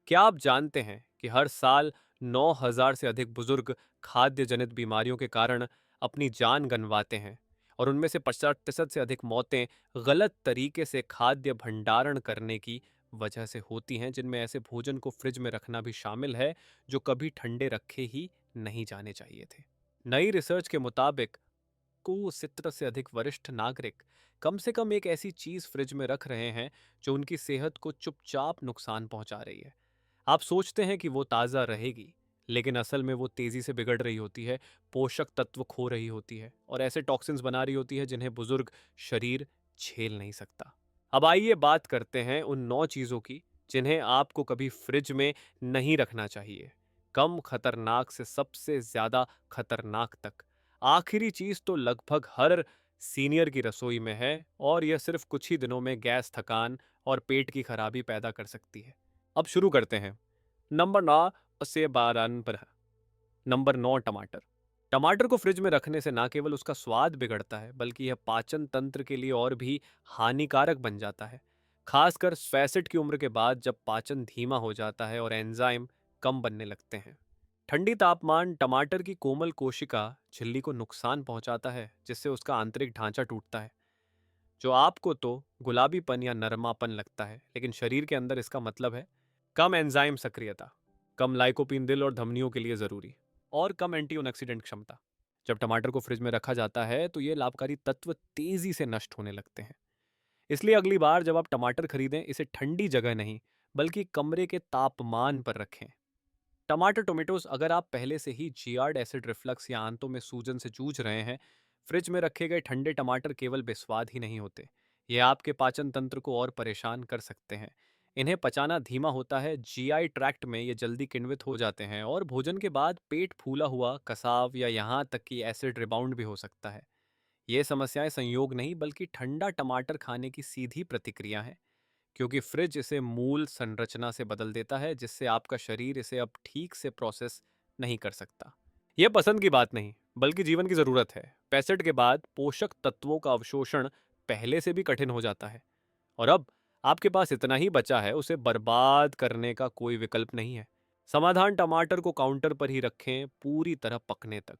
क्या आप जानते हैं कि हर साल 9,000 से अधिक बुजुर्ग खाद्य जनित बीमारियों के कारण अपनी जान गंवाते हैं और उनमें से 50% से अधिक मौतें गलत तरीके से खाद्य भंडारण करने की वजह से होती हैं, जिनमें ऐसे भोजन को फ्रिज में रखना भी शामिल है जो कभी ठंडे रखे ही नहीं जाने चाहिए थे। नई रिसर्च के मुताबिक को 70 से अधिक वरिष्ठ नागरिक कम से कम एक ऐसी चीज फ्रिज में रख रहे हैं जो उनकी सेहत को चुपचाप नुकसान पहुंचा रही है। आप सोचते हैं कि वो ताज़ा रहेगी, लेकिन असल में वो तेज़ी से बिगड़ रही होती है, पोषक तत्व खो रही होती है और ऐसे टॉक्सिन्स बना रही होती है जिन्हें बुजुर्ग शरीर झेल नहीं सकता। अब आइए बात करते हैं उन 9 चीज़ों की जिन्हें आपको कभी फ्रिज में नहीं रखना चाहिए। कम खतरनाक से सबसे ज़्यादा खतरनाक तक। आखिरी चीज़ तो लगभग हर सीनियर की रसोई में है और यह सिर्फ कुछ ही दिनों में गैस, थकान और पेट की खराबी पैदा कर सकती है। अब शुरू करते हैं। नंबर 9 से 12 पर है। नंबर 9 टमाटर। टमाटर को फ्रिज में रखने से ना केवल उसका स्वाद बिगड़ता है, बल्कि यह पाचन तंत्र के लिए और भी हानिकारक बन जाता है। खासकर 65 की उम्र के बाद जब पाचन धीमा हो जाता है और एंजाइम कम बनने लगते हैं। ठंडी तापमान टमाटर की कोमल कोशिका झिल्ली को नुकसान पहुंचाता है, जिससे उसका आंतरिक ढांचा टूटता है। जो आपको तो गुलाबीपन या नरमापन लगता है, लेकिन शरीर के अंदर इसका मतलब है कम एंजाइम सक्रियता, कम लाइकोपीन दिल और धमनियों के लिए जरूरी, और कम एंटीऑक्सीडेंट क्षमता। जब टमाटर को फ्रिज में रखा जाता है तो ये लाभकारी तत्व तेजी से नष्ट होने लगते हैं। इसलिए अगली बार जब आप टमाटर खरीदें, इसे ठंडी जगह नहीं बल्कि कमरे के तापमान पर रखें। टमाटर टोमेटोज अगर आप पहले से ही जियार्ड एसिड रिफ्लक्स या आंतों में सूजन से जूझ रहे हैं, फ्रिज में रखे गए ठंडे टमाटर केवल बेस्वाद ही नहीं होते, ये आपके पाचन तंत्र को और परेशान कर सकते हैं। इन्हें पचाना धीमा होता है, जीआई ट्रैक्ट में ये जल्दी किण्वित हो जाते हैं और भोजन के बाद पेट फूला हुआ, कसाव या यहाँ तक कि एसिड रिबाउंड भी हो सकता है। ये समस्याएं संयोग नहीं बल्कि ठंडा टमाटर खाने की सीधी प्रतिक्रिया है, क्योंकि फ्रिज इसे मूल संरचना से बदल देता है, जिससे आपका शरीर इसे अब ठीक से प्रोसेस नहीं कर सकता। यह पसंद की बात नहीं बल्कि जीवन की जरूरत है। 65 के बाद पोषक तत्वों का अवशोषण पहले से भी कठिन हो जाता है और अब आपके पास इतना ही बचा है, उसे बर्बाद करने का कोई विकल्प नहीं है। समाधान, टमाटर को काउंटर पर ही रखें पूरी तरह पकने तक।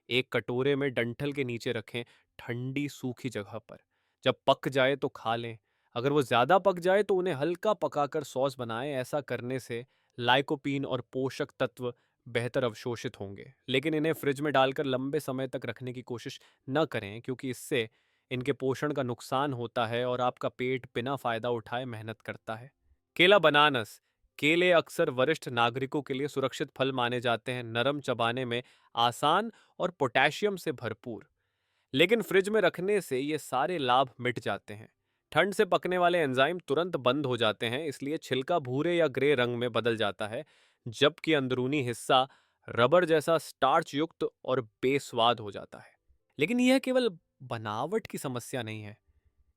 एक कटोरे में डंठल के नीचे रखें, ठंडी सूखी जगह पर। जब पक जाए तो खा लें। अगर वो ज्यादा पक जाए तो उन्हें हल्का पकाकर सॉस बनाएं। ऐसा करने से लाइकोपीन और पोषक तत्व बेहतर अवशोषित होंगे, लेकिन इन्हें फ्रिज में डालकर लंबे समय तक रखने की कोशिश न करें, क्योंकि इससे इनके पोषण का नुकसान होता है और आपका पेट बिना फायदा उठाए मेहनत करता है। केला, बनानस। केले अक्सर वरिष्ठ नागरिकों के लिए सुरक्षित फल माने जाते हैं, नरम, चबाने में आसान और पोटेशियम से भरपूर। लेकिन फ्रिज में रखने से ये सारे लाभ मिट जाते हैं। ठंड से पकने वाले एंजाइम तुरंत बंद हो जाते हैं, इसलिए छिलका भूरे या ग्रे रंग में बदल जाता है, जबकि अंदरूनी हिस्सा रबर जैसा स्टार्च युक्त और बेस्वाद हो जाता है। लेकिन यह केवल बनावट की समस्या नहीं है,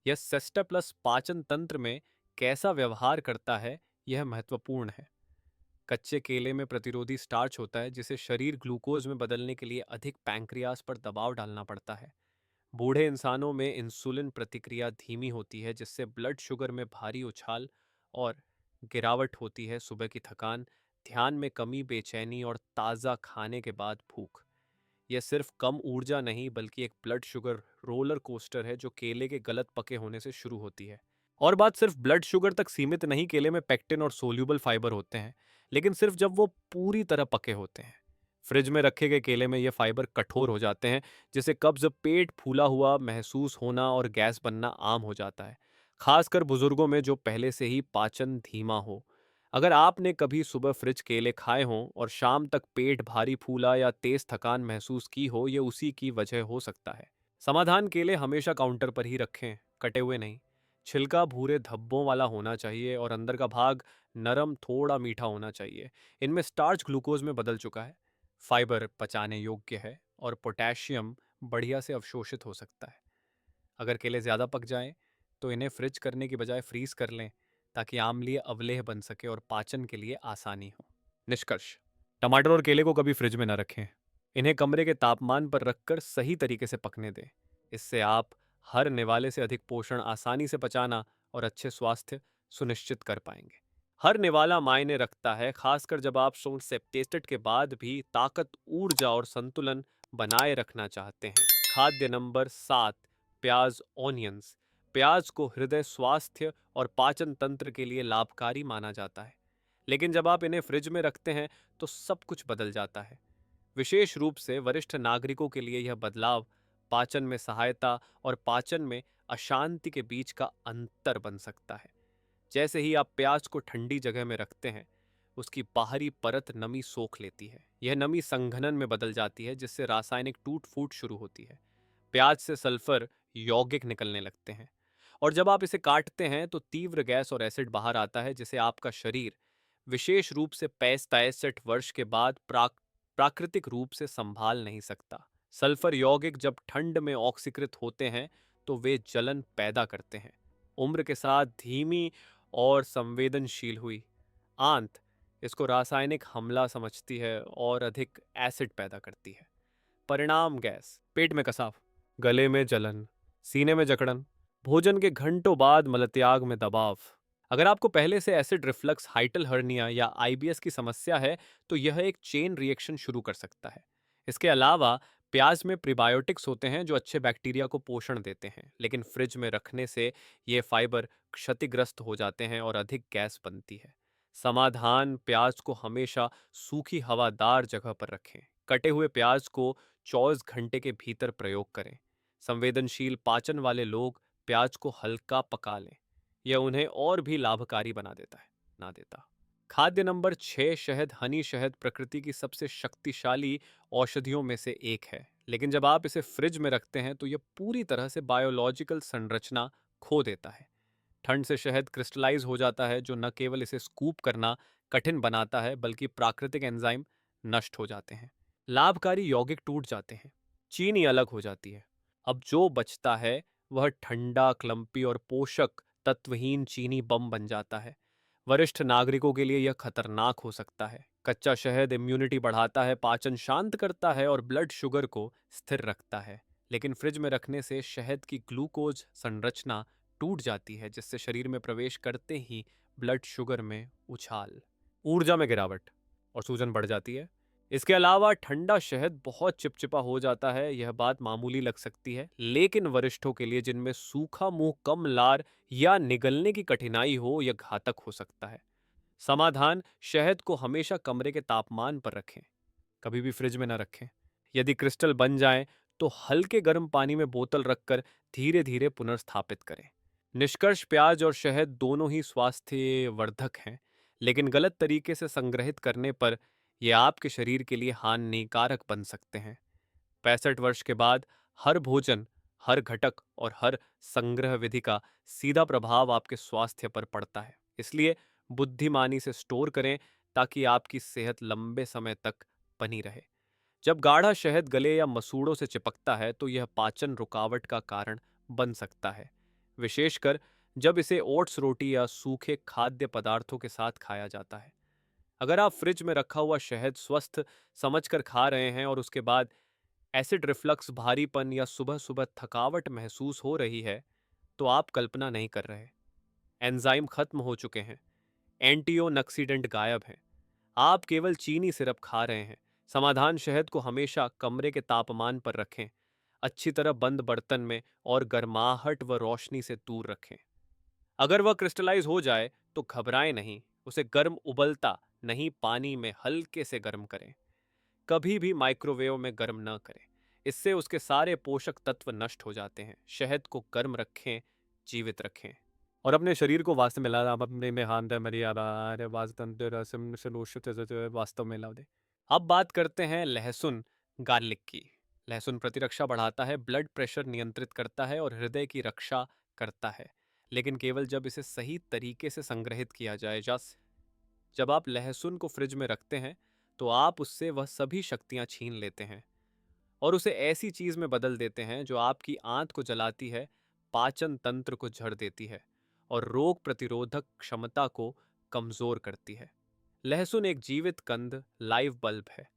यह सिस्टा प्लस पाचन तंत्र में कैसा व्यवहार करता है, यह महत्वपूर्ण है। कच्चे केले में प्रतिरोधी स्टार्च होता है, जिसे शरीर ग्लूकोज में बदलने के लिए अधिक पैंक्रियाज पर दबाव डालना पड़ता है। बूढ़े इंसानों में इंसुलिन प्रतिक्रिया धीमी होती है, जिससे ब्लड शुगर में भारी उछाल और गिरावट होती है। सुबह की थकान, ध्यान में कमी, बेचैनी और ताज़ा खाने के बाद भूख, यह सिर्फ कम ऊर्जा नहीं बल्कि एक ब्लड शुगर रोलर कोस्टर है जो केले के गलत पके होने से शुरू होती है। और बात सिर्फ ब्लड शुगर तक सीमित नहीं, केले में पेक्टिन और सोल्यूबल फाइबर होते हैं, लेकिन सिर्फ जब वो पूरी तरह पके होते हैं। फ्रिज में रखे गए केले में ये फाइबर कठोर हो जाते हैं, जिससे कब्ज, पेट फूला हुआ महसूस होना और गैस बनना आम हो जाता है, खासकर बुजुर्गों में जो पहले से ही पाचन धीमा हो। अगर आपने कभी सुबह फ्रिज केले खाए हों और शाम तक पेट भारी फूला या तेज थकान महसूस की हो, ये उसी की वजह हो सकता है। समाधान, केले हमेशा काउंटर पर ही रखें, कटे हुए नहीं। छिलका भूरे धब्बों वाला होना चाहिए और अंदर का भाग नरम, थोड़ा मीठा होना चाहिए। इनमें स्टार्च ग्लूकोज में बदल चुका है, फाइबर पचाने योग्य है और पोटेशियम बढ़िया से अवशोषित हो सकता है। अगर केले ज़्यादा पक जाएं तो इन्हें फ्रिज करने की बजाय फ्रीज कर लें, ताकि आम्लीय अवलेह बन सके और पाचन के लिए आसानी हो। निष्कर्ष, टमाटर और केले को कभी फ्रिज में न रखें। इन्हें कमरे के तापमान पर रखकर सही तरीके से पकने दें। इससे आप हर निवाले से अधिक पोषण आसानी से पचाना और अच्छे स्वास्थ्य सुनिश्चित कर पाएंगे। हर निवाला मायने रखता है, खासकर जब आप सेप्टेस्टेट के बाद भी ताकत, ऊर्जा और संतुलन बनाए रखना चाहते हैं। खाद्य नंबर 7, प्याज ऑनियंस। प्याज को हृदय स्वास्थ्य और पाचन तंत्र के लिए लाभकारी माना जाता है, लेकिन जब आप इन्हें फ्रिज में रखते हैं तो सब कुछ बदल जाता है। विशेष रूप से वरिष्ठ नागरिकों के लिए यह बदलाव पाचन में सहायता और पाचन में अशांति के बीच का अंतर बन सकता है। जैसे ही आप प्याज को ठंडी जगह में रखते हैं, उसकी बाहरी परत नमी सोख लेती है। यह नमी संघनन में बदल जाती है, जिससे रासायनिक टूट फूट शुरू होती है। प्याज से सल्फर यौगिक निकलने लगते हैं, और जब आप इसे काटते हैं तो तीव्र गैस और एसिड बाहर आता है, जिसे आपका शरीर विशेष रूप से 65 वर्ष के बाद प्राकृतिक रूप से संभाल नहीं सकता। सल्फर यौगिक जब ठंड में ऑक्सीकृत होते हैं तो वे जलन पैदा करते हैं। उम्र के साथ धीमी और संवेदनशील हुई आंत इसको रासायनिक हमला समझती है और अधिक एसिड पैदा करती है। परिणाम: गैस, पेट में कसाव, गले में जलन, सीने में जकड़न, भोजन के घंटों बाद मलत्याग में दबाव। अगर आपको पहले से एसिड रिफ्लक्स, हाइटल हर्निया या आईबीएस की समस्या है तो यह एक चेन रिएक्शन शुरू कर सकता है। इसके अलावा प्याज में प्रीबायोटिक्स होते हैं जो अच्छे बैक्टीरिया को पोषण देते हैं, लेकिन फ्रिज में रखने से ये फाइबर क्षतिग्रस्त हो जाते हैं और अधिक गैस बनती है। समाधान: प्याज को हमेशा सूखी हवादार जगह पर रखें। कटे हुए प्याज को 24 घंटे के भीतर प्रयोग करें। संवेदनशील पाचन वाले लोग प्याज को हल्का पका लें। यह उन्हें और भी लाभकारी बना देता है ना देता। खाद्य नंबर 6, शहद। हनी शहद प्रकृति की सबसे शक्तिशाली औषधियों में से एक है, लेकिन जब आप इसे फ्रिज में रखते हैं तो यह पूरी तरह से बायोलॉजिकल संरचना खो देता है। ठंड से शहद क्रिस्टलाइज हो जाता है, जो न केवल इसे स्कूप करना कठिन बनाता है बल्कि प्राकृतिक एंजाइम नष्ट हो जाते हैं। लाभकारी यौगिक टूट जाते हैं, चीनी अलग हो जाती है। अब जो बचता है वह ठंडा, क्लम्पी और पोषक तत्वहीन चीनी बम बन जाता है। वरिष्ठ नागरिकों के लिए यह खतरनाक हो सकता है। कच्चा शहद इम्यूनिटी बढ़ाता है, पाचन शांत करता है और ब्लड शुगर को स्थिर रखता है, लेकिन फ्रिज में रखने से शहद की ग्लूकोज संरचना टूट जाती है, जिससे शरीर में प्रवेश करते ही ब्लड शुगर में उछाल, ऊर्जा में गिरावट और सूजन बढ़ जाती है। इसके अलावा ठंडा शहद बहुत चिपचिपा हो जाता है। यह बात मामूली लग सकती है, लेकिन वरिष्ठों के लिए जिनमें सूखा मुंह, कम लार या निगलने की कठिनाई हो, यह घातक हो सकता है। समाधान: शहद को हमेशा कमरे के तापमान पर रखें, कभी भी फ्रिज में न रखें। यदि क्रिस्टल बन जाए तो हल्के गर्म पानी में बोतल रखकर धीरे धीरे पुनर्स्थापित करें। निष्कर्ष: प्याज और शहद दोनों ही स्वास्थ्यवर्धक हैं, लेकिन गलत तरीके से संग्रहित करने पर ये आपके शरीर के लिए हानिकारक बन सकते हैं। 65 वर्ष के बाद हर भोजन, हर घटक और हर संग्रह विधि का सीधा प्रभाव आपके स्वास्थ्य पर पड़ता है। इसलिए बुद्धिमानी से स्टोर करें ताकि आपकी सेहत लंबे समय तक बनी रहे। जब गाढ़ा शहद गले या मसूड़ों से चिपकता है तो यह पाचन रुकावट का कारण बन सकता है, विशेषकर जब इसे ओट्स, रोटी या सूखे खाद्य पदार्थों के साथ खाया जाता है। अगर आप फ्रिज में रखा हुआ शहद स्वस्थ समझकर खा रहे हैं और उसके बाद एसिड रिफ्लक्स, भारीपन या सुबह सुबह थकावट महसूस हो रही है, तो आप कल्पना नहीं कर रहे। एंजाइम खत्म हो चुके हैं, एंटीओक्सीडेंट गायब हैं, आप केवल चीनी सिरप खा रहे हैं। समाधान: शहद को हमेशा कमरे के तापमान पर रखें, अच्छी तरह बंद बर्तन में और गर्माहट व रोशनी से दूर रखें। अगर वह क्रिस्टलाइज हो जाए तो घबराएं नहीं, उसे गर्म उबलता नहीं पानी में हल्के से गर्म करें। कभी भी माइक्रोवेव में गर्म न करें, इससे उसके सारे पोषक तत्व नष्ट हो जाते हैं। शहद को गर्म रखें, जीवित रखें और अपने शरीर को वास्तव में अपने में हाथ वास्तव में ला दे। अब बात करते हैं लहसुन, गार्लिक की। लहसुन प्रतिरक्षा बढ़ाता है, ब्लड प्रेशर नियंत्रित करता है और हृदय की रक्षा करता है, लेकिन केवल जब इसे सही तरीके से संग्रहित किया जाए। जब आप लहसुन को फ्रिज में रखते हैं तो आप उससे वह सभी शक्तियां छीन लेते हैं और उसे ऐसी चीज में बदल देते हैं जो आपकी आंत को जलाती है, पाचन तंत्र को झड़ देती है और रोग प्रतिरोधक क्षमता को कमजोर करती है। लहसुन एक जीवित कंद, लाइव बल्ब है।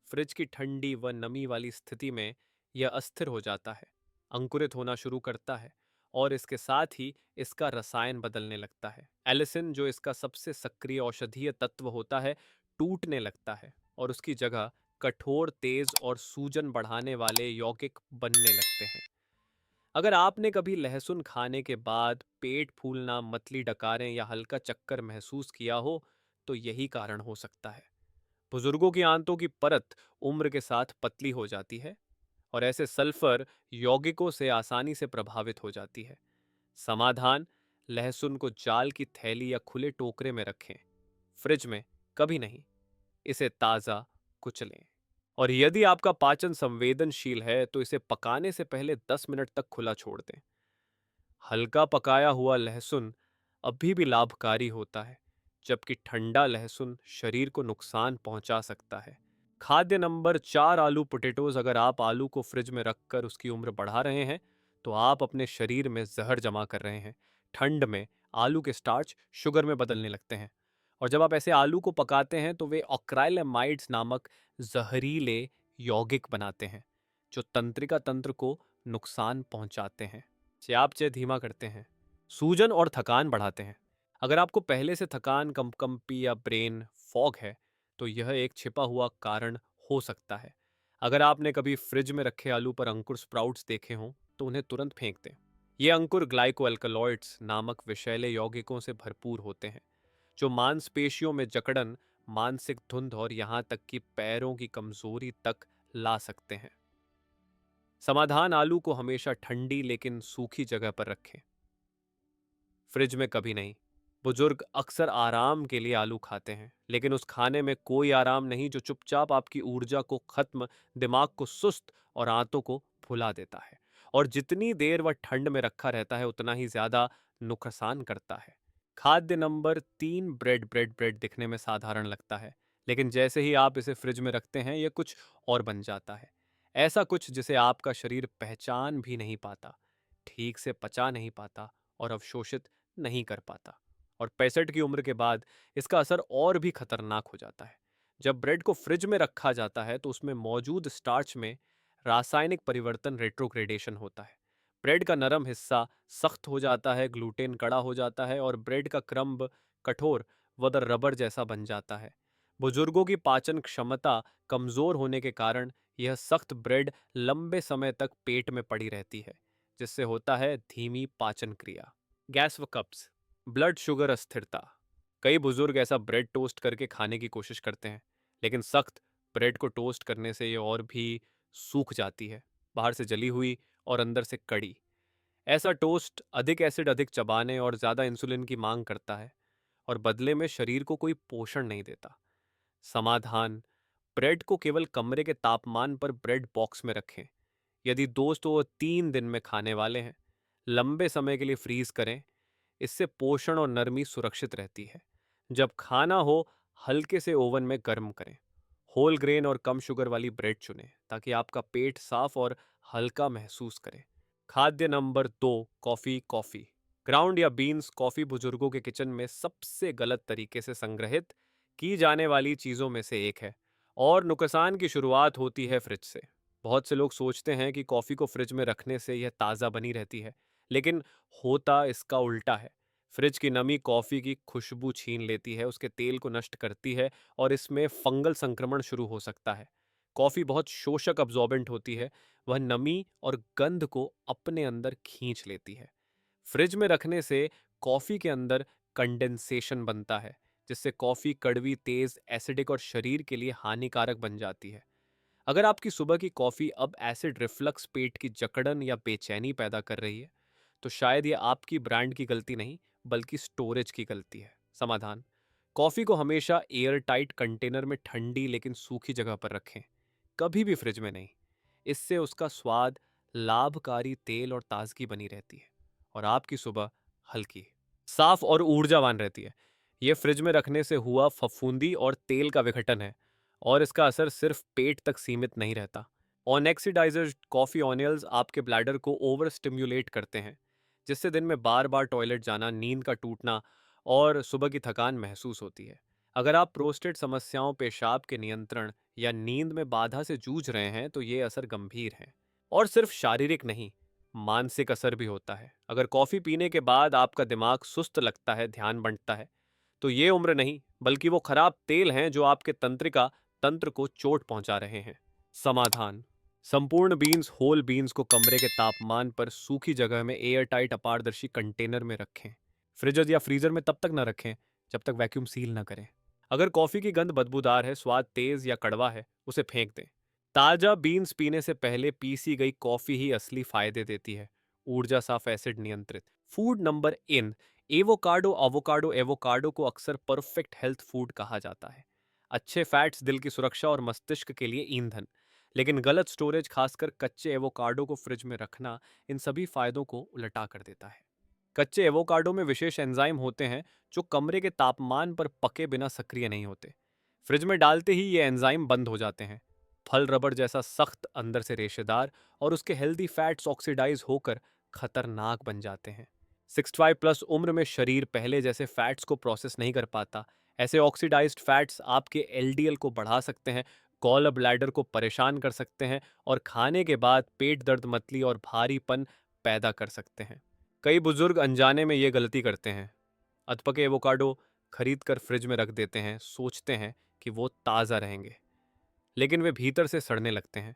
फ्रिज की ठंडी व नमी वाली स्थिति में यह अस्थिर हो जाता है, अंकुरित होना शुरू करता है और इसके साथ ही इसका रसायन बदलने लगता है। एलिसिन, जो इसका सबसे सक्रिय औषधीय तत्व होता है, टूटने लगता है और उसकी जगह कठोर, तेज और सूजन बढ़ाने वाले यौगिक बनने लगते हैं। अगर आपने कभी लहसुन खाने के बाद पेट फूलना, मतली डकारें या हल्का चक्कर महसूस किया हो, तो यही कारण हो सकता है। बुजुर्गों की आंतों की परत उम्र के साथ पतली हो जाती है और ऐसे सल्फर यौगिकों से आसानी से प्रभावित हो जाती है। समाधान: लहसुन को जाल की थैली या खुले टोकरे में रखें, फ्रिज में कभी नहीं। इसे ताज़ा कुचलें। और यदि आपका पाचन संवेदनशील है तो इसे पकाने से पहले 10 मिनट तक खुला छोड़ दें। हल्का पकाया हुआ लहसुन अभी भी लाभकारी होता है, जबकि ठंडा लहसुन शरीर को नुकसान पहुंचा सकता है। खाद्य नंबर 4: आलू पोटैटोज। अगर आप आलू को फ्रिज में रखकर उसकी उम्र बढ़ा रहे हैं, तो आप अपने शरीर में जहर जमा कर रहे हैं। ठंड में आलू के स्टार्च शुगर में बदलने लगते हैं और जब आप ऐसे आलू को पकाते हैं तो वे ऑक्राइलेमाइड्स नामक जहरीले यौगिक बनाते हैं, जो तंत्रिका तंत्र को नुकसान पहुंचाते हैं, चयापचय धीमा करते हैं, सूजन और थकान बढ़ाते हैं। अगर आपको पहले से थकान, कंपकंपी या ब्रेन फॉग है, तो यह एक छिपा हुआ कारण हो सकता है। अगर आपने कभी फ्रिज में रखे आलू पर अंकुर स्प्राउट्स देखे हों, तो उन्हें तुरंत फेंक दें। ये अंकुर ग्लाइकोअल्कलॉइड्स नामक विषैले यौगिकों से भरपूर होते हैं, जो मांसपेशियों में जकड़न, मानसिक धुंध और यहां तक कि पैरों की कमजोरी तक ला सकते हैं। समाधान: आलू को हमेशा ठंडी लेकिन सूखी जगह पर रखें, फ्रिज में कभी नहीं। बुजुर्ग अक्सर आराम के लिए आलू खाते हैं, लेकिन उस खाने में कोई आराम नहीं जो चुपचाप आपकी ऊर्जा को खत्म, दिमाग को सुस्त और आंतों को फुला देता है। और जितनी देर वह ठंड में रखा रहता है, उतना ही ज्यादा नुकसान करता है। खाद्य नंबर 3: ब्रेड। ब्रेड दिखने में साधारण लगता है, लेकिन जैसे ही आप इसे फ्रिज में रखते हैं, यह कुछ और बन जाता है। ऐसा कुछ जिसे आपका शरीर पहचान भी नहीं पाता, ठीक से पचा नहीं पाता और अवशोषित नहीं कर पाता। और 65 की उम्र के बाद इसका असर और भी खतरनाक हो जाता है। जब ब्रेड को फ्रिज में रखा जाता है, तो उसमें मौजूद स्टार्च में रासायनिक परिवर्तन, रेट्रोग्रेडेशन होता है। ब्रेड का नरम हिस्सा सख्त हो जाता है, ग्लूटेन कड़ा हो जाता है और ब्रेड का क्रम्ब कठोर व रबर जैसा बन जाता है। बुजुर्गों की पाचन क्षमता कमजोर होने के कारण यह सख्त ब्रेड लंबे समय तक पेट में पड़ी रहती है, जिससे होता है धीमी पाचन क्रिया। गैस व कब्ज, ब्लड शुगर अस्थिरता। कई बुजुर्ग ऐसा ब्रेड टोस्ट करके खाने की कोशिश करते हैं, लेकिन सख्त ब्रेड को टोस्ट करने से ये और भी सूख जाती है, बाहर से जली हुई और अंदर से कड़ी। ऐसा टोस्ट अधिक एसिड, अधिक चबाने और ज़्यादा इंसुलिन की मांग करता है और बदले में शरीर को कोई पोषण नहीं देता। समाधान: ब्रेड को केवल कमरे के तापमान पर ब्रेड बॉक्स में रखें। यदि दोस्त वो 3 दिन में खाने वाले हैं, लंबे समय के लिए फ्रीज करें। इससे पोषण और नरमी सुरक्षित रहती है। जब खाना हो, हल्के से ओवन में गर्म करें। होल ग्रेन और कम शुगर वाली ब्रेड चुनें, ताकि आपका पेट साफ और हल्का महसूस करे। खाद्य नंबर 2: कॉफ़ी। ग्राउंड या बीन्स कॉफ़ी बुजुर्गों के किचन में सबसे गलत तरीके से संग्रहित की जाने वाली चीज़ों में से एक है और नुकसान की शुरुआत होती है फ्रिज से। बहुत से लोग सोचते हैं कि कॉफ़ी को फ्रिज में रखने से यह ताज़ा बनी रहती है, लेकिन होता इसका उल्टा है। फ्रिज की नमी कॉफ़ी की खुशबू छीन लेती है, उसके तेल को नष्ट करती है और इसमें फंगल संक्रमण शुरू हो सकता है। कॉफ़ी बहुत शोषक अब्जॉर्बेंट होती है, वह नमी और गंध को अपने अंदर खींच लेती है। फ्रिज में रखने से कॉफ़ी के अंदर कंडेंसेशन बनता है, जिससे कॉफ़ी कड़वी, तेज़, एसिडिक और शरीर के लिए हानिकारक बन जाती है। अगर आपकी सुबह की कॉफ़ी अब एसिड रिफ्लक्स, पेट की जकड़न या बेचैनी पैदा कर रही है, तो शायद ये आपकी ब्रांड की गलती नहीं, बल्कि स्टोरेज की गलती है। समाधान: कॉफ़ी को हमेशा एयर टाइट कंटेनर में ठंडी लेकिन सूखी जगह पर रखें, कभी भी फ्रिज में नहीं। इससे उसका स्वाद, लाभकारी तेल और ताजगी बनी रहती है और आपकी सुबह हल्की, साफ और ऊर्जावान रहती है। यह फ्रिज में रखने से हुआ फफूंदी और तेल का विघटन है और इसका असर सिर्फ पेट तक सीमित नहीं रहता। ऑनेक्सिडाइजर कॉफ़ी ऑनियल्स आपके ब्लैडर को ओवर स्टिम्युलेट करते हैं, जिससे दिन में बार बार टॉयलेट जाना, नींद का टूटना और सुबह की थकान महसूस होती है। अगर आप प्रोस्टेट समस्याओं, पेशाब के नियंत्रण या नींद में बाधा से जूझ रहे हैं, तो ये असर गंभीर है और सिर्फ शारीरिक नहीं, मानसिक असर भी होता है। अगर कॉफी पीने के बाद आपका दिमाग सुस्त लगता है, ध्यान बंटता है, तो ये उम्र नहीं बल्कि वो खराब तेल हैं जो आपके तंत्रिका तंत्र को चोट पहुंचा रहे हैं। समाधान: संपूर्ण बीन्स होल बीन्स को कमरे के तापमान पर सूखी जगह में एयर टाइट अपारदर्शी कंटेनर में रखें। फ्रिज या फ्रीजर में तब तक ना रखें जब तक वैक्यूम सील ना करें। अगर कॉफी की गंध बदबूदार है, स्वाद तेज या कड़वा है, उसे फेंक दें। ताजा बीन्स पीने से पहले पीसी गई कॉफी ही असली फायदे देती है। ऊर्जा साफ, एसिड नियंत्रित। Food number in: avocado. Avocado avocado को अक्सर परफेक्ट हेल्थ फूड कहा जाता है। अच्छे फैट्स दिल की सुरक्षा और मस्तिष्क के लिए ईंधन। लेकिन गलत स्टोरेज, खासकर कच्चे एवोकाडो को फ्रिज में रखना, इन सभी फायदों को उलटा कर देता है। कच्चे एवोकाडो में विशेष एंजाइम होते हैं जो कमरे के तापमान पर पके बिना सक्रिय नहीं होते। फ्रिज में डालते ही ये एंजाइम बंद हो जाते हैं। फल रबड़ जैसा सख्त, अंदर से रेशेदार, और उसके हेल्दी फैट्स ऑक्सीडाइज होकर खतरनाक बन जाते हैं। 65 प्लस उम्र में शरीर पहले जैसे फैट्स को प्रोसेस नहीं कर पाता। ऐसे ऑक्सीडाइज्ड फैट्स आपके एलडीएल को बढ़ा सकते हैं, गॉल ब्लैडर को परेशान कर सकते हैं और खाने के बाद पेट दर्द, मतली और भारीपन पैदा कर सकते हैं। कई बुजुर्ग अनजाने में ये गलती करते हैं। अधपके एवोकाडो खरीद कर फ्रिज में रख देते हैं, सोचते हैं कि वो ताज़ा रहेंगे, लेकिन वे भीतर से सड़ने लगते हैं।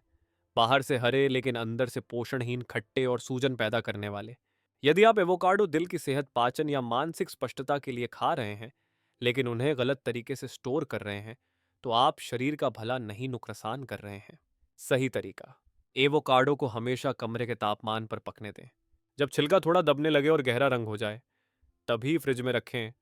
बाहर से हरे लेकिन अंदर से पोषणहीन, खट्टे और सूजन पैदा करने वाले। यदि आप एवोकाडो दिल की सेहत, पाचन या मानसिक स्पष्टता के लिए खा रहे हैं, लेकिन उन्हें गलत तरीके से स्टोर कर रहे हैं, तो आप शरीर का भला नहीं, नुकसान कर रहे हैं। सही तरीका: एवोकाडो को हमेशा कमरे के तापमान पर पकने दें। जब छिलका थोड़ा दबने लगे और गहरा रंग हो जाए, तभी फ्रिज में रखें,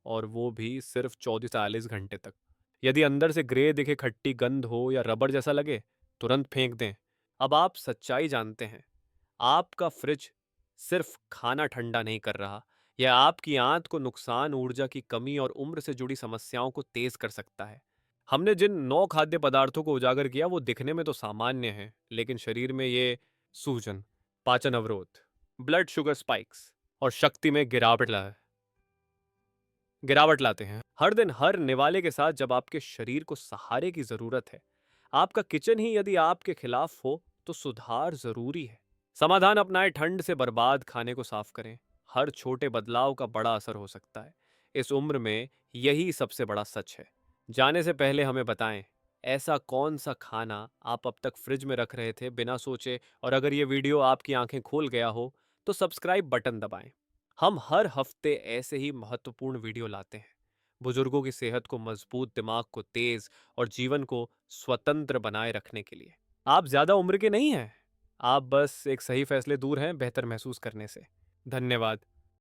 और वो भी सिर्फ 24-40 घंटे तक। यदि अंदर से ग्रे दिखे, खट्टी गंध हो या रबड़ जैसा लगे, तुरंत फेंक दें। अब आप सच्चाई जानते हैं। आपका फ्रिज सिर्फ खाना ठंडा नहीं कर रहा, यह आपकी आंत को नुकसान, ऊर्जा की कमी और उम्र से जुड़ी समस्याओं को तेज कर सकता है। हमने जिन 9 खाद्य पदार्थों को उजागर किया वो दिखने में तो सामान्य हैं, लेकिन शरीर में ये सूजन, पाचन अवरोध, ब्लड शुगर स्पाइक्स और शक्ति में गिरावट लाते हैं। हर दिन हर निवाले के साथ जब आपके शरीर को सहारे की जरूरत है, आपका किचन ही यदि आपके खिलाफ हो, तो सुधार जरूरी है। समाधान अपनाएं: ठंड से बर्बाद खाने को साफ करें। हर छोटे बदलाव का बड़ा असर हो सकता है। इस उम्र में यही सबसे बड़ा सच है। जाने से पहले हमें बताएं, ऐसा कौन सा खाना आप अब तक फ्रिज में रख रहे थे बिना सोचे, और अगर ये वीडियो आपकी आंखें खोल गया हो, तो सब्सक्राइब बटन दबाएं। हम हर हफ्ते ऐसे ही महत्वपूर्ण वीडियो लाते हैं, बुजुर्गों की सेहत को मजबूत, दिमाग को तेज और जीवन को स्वतंत्र बनाए रखने के लिए। आप ज्यादा उम्र के नहीं हैं, आप बस एक सही फैसले दूर हैं बेहतर महसूस करने से। धन्यवाद।